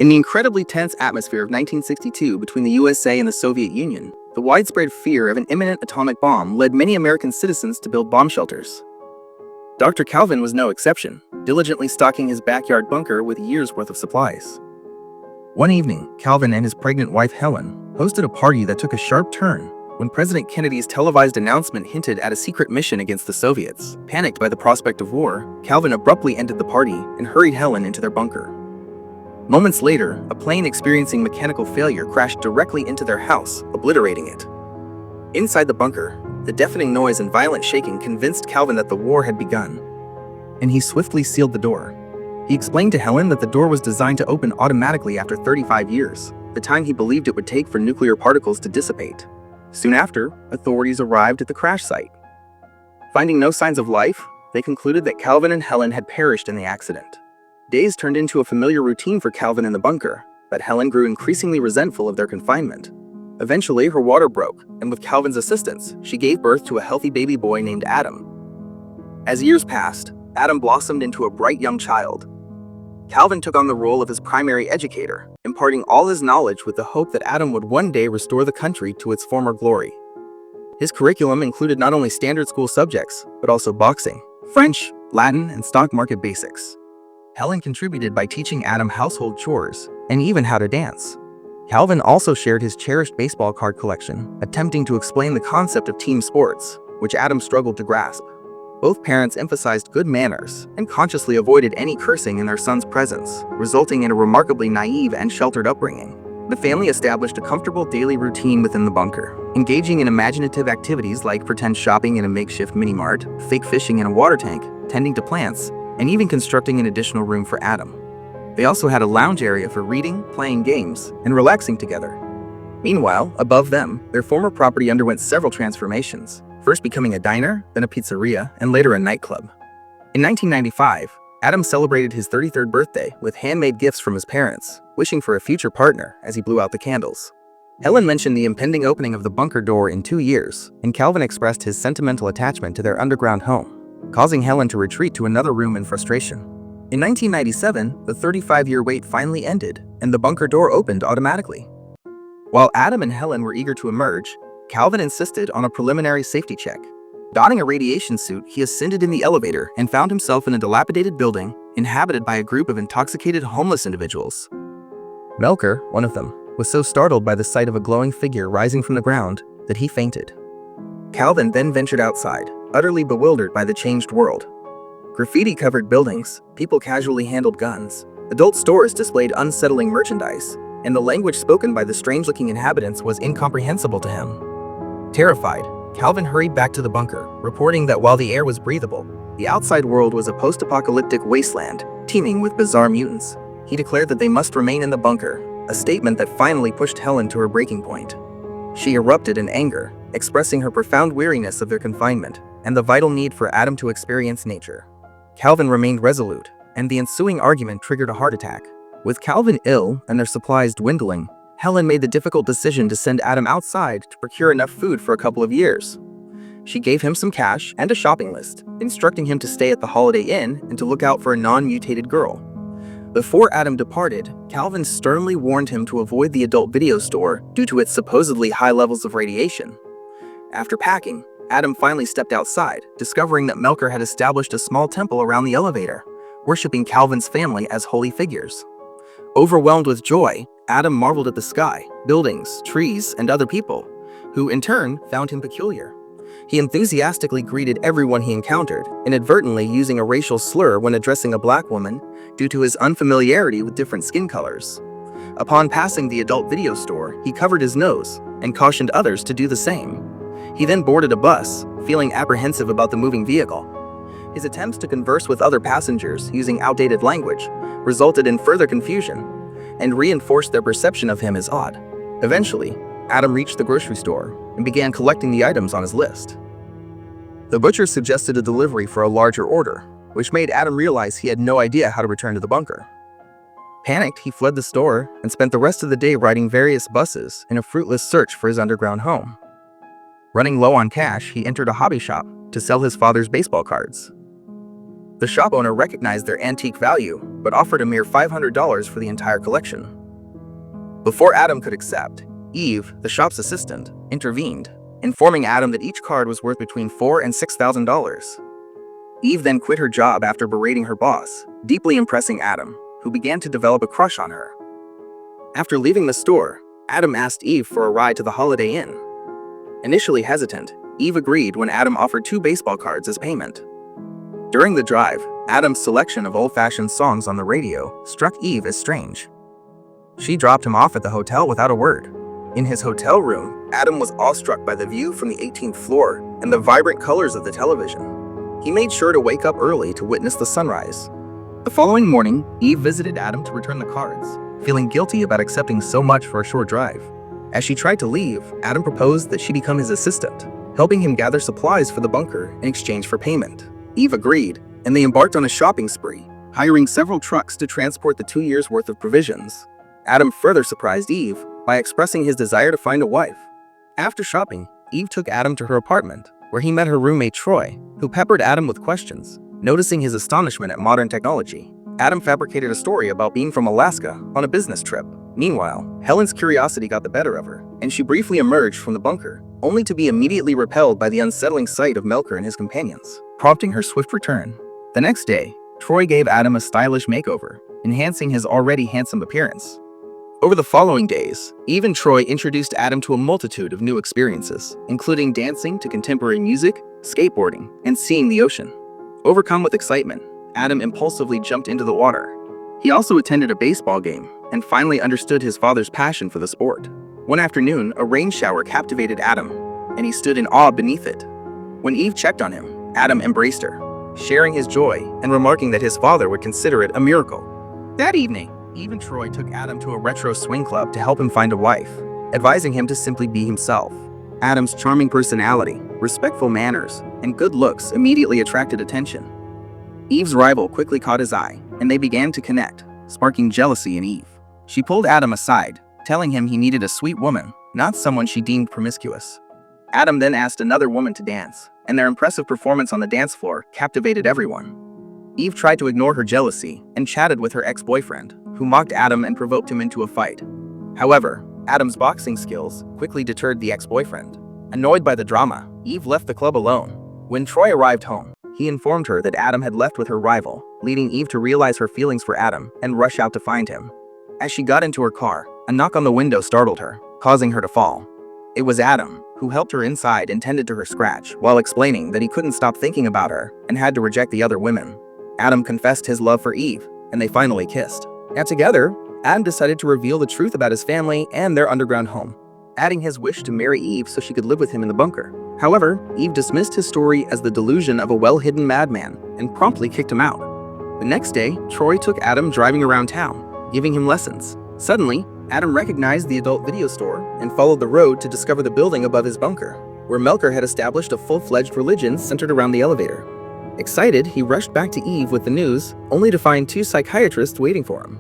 In the incredibly tense atmosphere of 1962 between the USA and the Soviet Union, the widespread fear of an imminent atomic bomb led many American citizens to build bomb shelters. Dr. Calvin was no exception, diligently stocking his backyard bunker with years' worth of supplies. One evening, Calvin and his pregnant wife Helen hosted a party that took a sharp turn when President Kennedy's televised announcement hinted at a secret mission against the Soviets. Panicked by the prospect of war, Calvin abruptly ended the party and hurried Helen into their bunker. Moments later, a plane experiencing mechanical failure crashed directly into their house, obliterating it. Inside the bunker, the deafening noise and violent shaking convinced Calvin that the war had begun, and he swiftly sealed the door. He explained to Helen that the door was designed to open automatically after 35 years, the time he believed it would take for nuclear particles to dissipate. Soon after, authorities arrived at the crash site. Finding no signs of life, they concluded that Calvin and Helen had perished in the accident. Days turned into a familiar routine for Calvin in the bunker, but Helen grew increasingly resentful of their confinement. Eventually, her water broke, and with Calvin's assistance, she gave birth to a healthy baby boy named Adam. As years passed, Adam blossomed into a bright young child. Calvin took on the role of his primary educator, imparting all his knowledge with the hope that Adam would one day restore the country to its former glory. His curriculum included not only standard school subjects, but also boxing, French, Latin, and stock market basics. Helen contributed by teaching Adam household chores and even how to dance. Calvin also shared his cherished baseball card collection, attempting to explain the concept of team sports, which Adam struggled to grasp. Both parents emphasized good manners and consciously avoided any cursing in their son's presence, resulting in a remarkably naive and sheltered upbringing. The family established a comfortable daily routine within the bunker, engaging in imaginative activities like pretend shopping in a makeshift mini-mart, fake fishing in a water tank, tending to plants, and even constructing an additional room for Adam. They also had a lounge area for reading, playing games, and relaxing together. Meanwhile, above them, their former property underwent several transformations, first becoming a diner, then a pizzeria, and later a nightclub. In 1995, Adam celebrated his 33rd birthday with handmade gifts from his parents, wishing for a future partner as he blew out the candles. Helen mentioned the impending opening of the bunker door in 2 years, and Calvin expressed his sentimental attachment to their underground home, causing Helen to retreat to another room in frustration. In 1997, the 35-year wait finally ended, and the bunker door opened automatically. While Adam and Helen were eager to emerge, Calvin insisted on a preliminary safety check. Donning a radiation suit, he ascended in the elevator and found himself in a dilapidated building inhabited by a group of intoxicated homeless individuals. Melker, one of them, was so startled by the sight of a glowing figure rising from the ground that he fainted. Calvin then ventured outside, utterly bewildered by the changed world. Graffiti-covered buildings, people casually handled guns, adult stores displayed unsettling merchandise, and the language spoken by the strange-looking inhabitants was incomprehensible to him. Terrified, Calvin hurried back to the bunker, reporting that while the air was breathable, the outside world was a post-apocalyptic wasteland, teeming with bizarre mutants. He declared that they must remain in the bunker, a statement that finally pushed Helen to her breaking point. She erupted in anger, expressing her profound weariness of their confinement and the vital need for Adam to experience nature. Calvin remained resolute, and the ensuing argument triggered a heart attack. With Calvin ill and their supplies dwindling, Helen made the difficult decision to send Adam outside to procure enough food for a couple of years. She gave him some cash and a shopping list, instructing him to stay at the Holiday Inn and to look out for a non-mutated girl. Before Adam departed, Calvin sternly warned him to avoid the adult video store due to its supposedly high levels of radiation. After packing, Adam finally stepped outside, discovering that Melker had established a small temple around the elevator, worshipping Calvin's family as holy figures. Overwhelmed with joy, Adam marveled at the sky, buildings, trees, and other people, who in turn found him peculiar. He enthusiastically greeted everyone he encountered, inadvertently using a racial slur when addressing a black woman due to his unfamiliarity with different skin colors. Upon passing the adult video store, he covered his nose and cautioned others to do the same. He then boarded a bus, feeling apprehensive about the moving vehicle. His attempts to converse with other passengers using outdated language resulted in further confusion and reinforced their perception of him as odd. Eventually, Adam reached the grocery store and began collecting the items on his list. The butcher suggested a delivery for a larger order, which made Adam realize he had no idea how to return to the bunker. Panicked, he fled the store and spent the rest of the day riding various buses in a fruitless search for his underground home. Running low on cash, he entered a hobby shop to sell his father's baseball cards. The shop owner recognized their antique value, but offered a mere $500 for the entire collection. Before Adam could accept, Eve, the shop's assistant, intervened, informing Adam that each card was worth between $4,000 and $6,000. Eve then quit her job after berating her boss, deeply impressing Adam, who began to develop a crush on her. After leaving the store, Adam asked Eve for a ride to the Holiday Inn. Initially hesitant, Eve agreed when Adam offered 2 baseball cards as payment. During the drive, Adam's selection of old-fashioned songs on the radio struck Eve as strange. She dropped him off at the hotel without a word. In his hotel room, Adam was awestruck by the view from the 18th floor and the vibrant colors of the television. He made sure to wake up early to witness the sunrise. The following morning, Eve visited Adam to return the cards, feeling guilty about accepting so much for a short drive. As she tried to leave, Adam proposed that she become his assistant, helping him gather supplies for the bunker in exchange for payment. Eve agreed, and they embarked on a shopping spree, hiring several trucks to transport the 2 years' worth of provisions. Adam further surprised Eve by expressing his desire to find a wife. After shopping, Eve took Adam to her apartment, where he met her roommate Troy, who peppered Adam with questions. Noticing his astonishment at modern technology, Adam fabricated a story about being from Alaska on a business trip. Meanwhile, Helen's curiosity got the better of her, and she briefly emerged from the bunker, only to be immediately repelled by the unsettling sight of Melker and his companions, prompting her swift return. The next day, Troy gave Adam a stylish makeover, enhancing his already handsome appearance. Over the following days, Eve and Troy introduced Adam to a multitude of new experiences, including dancing to contemporary music, skateboarding, and seeing the ocean. Overcome with excitement, Adam impulsively jumped into the water. He also attended a baseball game and finally understood his father's passion for the sport. One afternoon, a rain shower captivated Adam, and he stood in awe beneath it. When Eve checked on him, Adam embraced her, sharing his joy and remarking that his father would consider it a miracle. That evening, Eve and Troy took Adam to a retro swing club to help him find a wife, advising him to simply be himself. Adam's charming personality, respectful manners, and good looks immediately attracted attention. Eve's rival quickly caught his eye, and they began to connect, sparking jealousy in Eve. She pulled Adam aside, telling him he needed a sweet woman, not someone she deemed promiscuous. Adam then asked another woman to dance, and their impressive performance on the dance floor captivated everyone. Eve tried to ignore her jealousy and chatted with her ex-boyfriend, who mocked Adam and provoked him into a fight. However, Adam's boxing skills quickly deterred the ex-boyfriend. Annoyed by the drama, Eve left the club alone. When Troy arrived home, he informed her that Adam had left with her rival, leading Eve to realize her feelings for Adam and rush out to find him. As she got into her car, a knock on the window startled her, causing her to fall. It was Adam, who helped her inside and tended to her scratch, while explaining that he couldn't stop thinking about her and had to reject the other women. Adam confessed his love for Eve, and they finally kissed. Now together, Adam decided to reveal the truth about his family and their underground home, adding his wish to marry Eve so she could live with him in the bunker. However, Eve dismissed his story as the delusion of a well-hidden madman and promptly kicked him out. The next day, Troy took Adam driving around town, giving him lessons. Suddenly, Adam recognized the adult video store and followed the road to discover the building above his bunker, where Melker had established a full-fledged religion centered around the elevator. Excited, he rushed back to Eve with the news, only to find 2 psychiatrists waiting for him.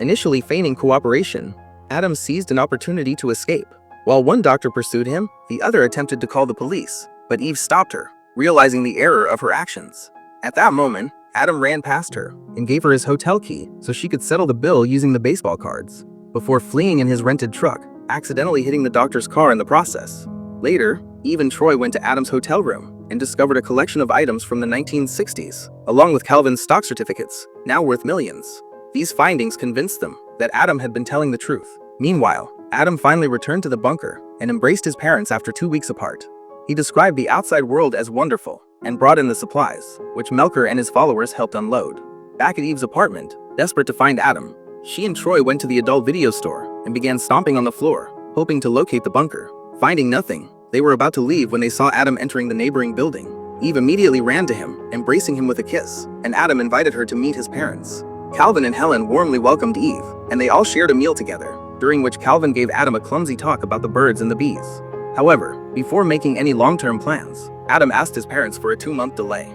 Initially feigning cooperation, Adam seized an opportunity to escape. While one doctor pursued him, the other attempted to call the police, but Eve stopped her, realizing the error of her actions. At that moment, Adam ran past her and gave her his hotel key so she could settle the bill using the baseball cards, before fleeing in his rented truck, accidentally hitting the doctor's car in the process. Later, Eve and Troy went to Adam's hotel room and discovered a collection of items from the 1960s, along with Calvin's stock certificates, now worth millions. These findings convinced them that Adam had been telling the truth. Meanwhile, Adam finally returned to the bunker and embraced his parents after 2 weeks apart. He described the outside world as wonderful and brought in the supplies, which Melker and his followers helped unload. Back at Eve's apartment, desperate to find Adam, she and Troy went to the adult video store and began stomping on the floor, hoping to locate the bunker. Finding nothing, they were about to leave when they saw Adam entering the neighboring building. Eve immediately ran to him, embracing him with a kiss, and Adam invited her to meet his parents. Calvin and Helen warmly welcomed Eve, and they all shared a meal together, during which Calvin gave Adam a clumsy talk about the birds and the bees. However, before making any long-term plans, Adam asked his parents for a 2-month delay.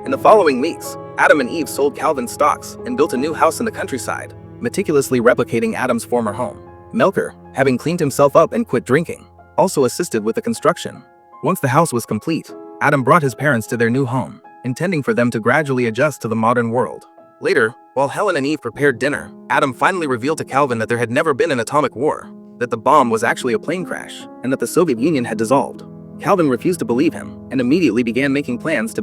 In the following weeks, Adam and Eve sold Calvin's stocks and built a new house in the countryside, meticulously replicating Adam's former home. Melker, having cleaned himself up and quit drinking, also assisted with the construction. Once the house was complete, Adam brought his parents to their new home, intending for them to gradually adjust to the modern world. Later, while Helen and Eve prepared dinner, Adam finally revealed to Calvin that there had never been an atomic war, that the bomb was actually a plane crash, and that the Soviet Union had dissolved. Calvin refused to believe him, and immediately began making plans to